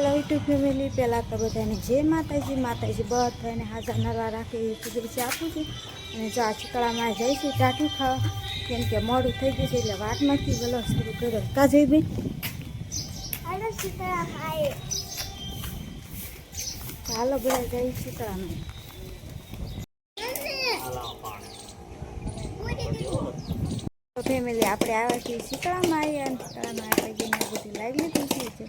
YouTube family પહેલાં તો બધાને જય માતાજી માતાજી બધાને હાજર નરવા રાખે એ શુભેચ્છા આપું છું. અને જો આ શીતળામાં જાય છે ટાટું ખાવા, કેમ કે મોડું થઈ ગયું છે એટલે વાતમાંથી વલો શરૂ કર્યો. કા જઈ બેન ચાલો બધા જઈ શીતળામાં. તો ફેમિલી આપણે આવ્યા છીએ શીતળામાં આવ્યા અને શીતળામાં આપણે જઈને બધી લાવી લીધી છે.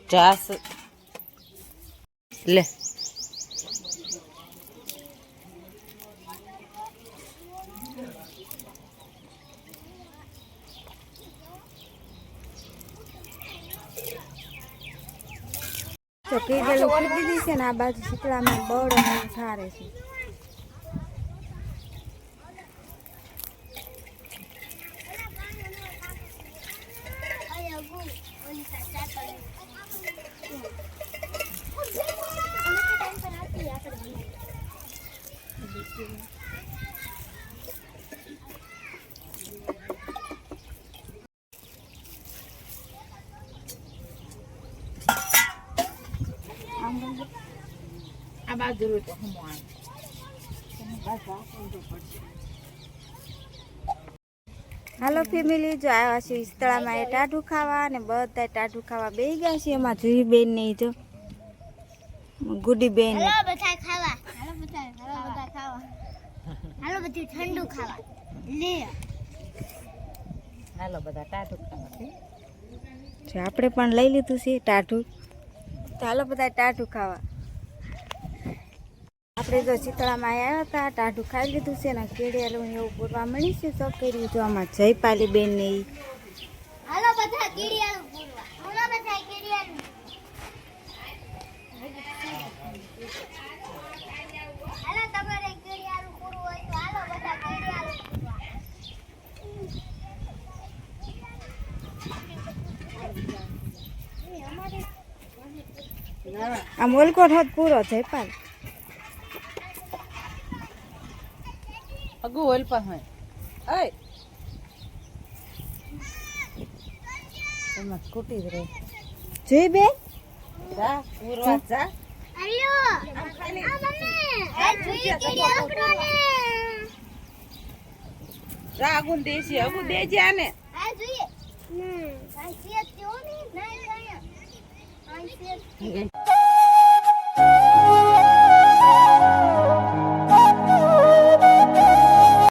ચાસ લે તો કેજેલું કરી દીધી છે ને આ બાજુ શીતળામાં બળ અને ઠારે છે. આ બાજુ તો હાલો ફેમિલી, જો આવ્યા છે શીતળામાં એ ટાઢું ખાવા અને બધા ટાઢું ખાવા બેસી ગયા છે. એમાં જુઈ બેન ને જો ગુડી બેન ઠંડુ ખાવા લે હાલો બધા ટાટું ખાવા. આપણે પણ લઈ લીધું છે ટાઢું. ચાલો બધા ટાઢું ખાવા. આપણે જો શીતળામાં આવ્યા હતા ટાઢું ખાઈ લીધું છે ને કેડિયાલું એવું પૂરવા મળી છે. તો કર્યું જો આમાં જયપાલી બેન ને હાલો બધા કેડિયાલું પૂરવા. હાલો બધા કેડિયાલું. હાલો તમારે કેડિયાલું પૂરવું હોય તો હાલો બધા કેડિયાલું પૂરવા. આ મોલકોટ હોત પૂરો જયપાલ અગુ ઓલ પર હોય ઓય એમાં સ્કૂટી જ રહી જોઈ બેન જા પૂરવા જા. હાલો આ મમ્મી આ જોઈએ કેડિયાલું પૂરવાને. જા અગુ દેસી અગુ દેજે આને આ જોઈએ આ સિયત કેવો નહીં ના આ સિયત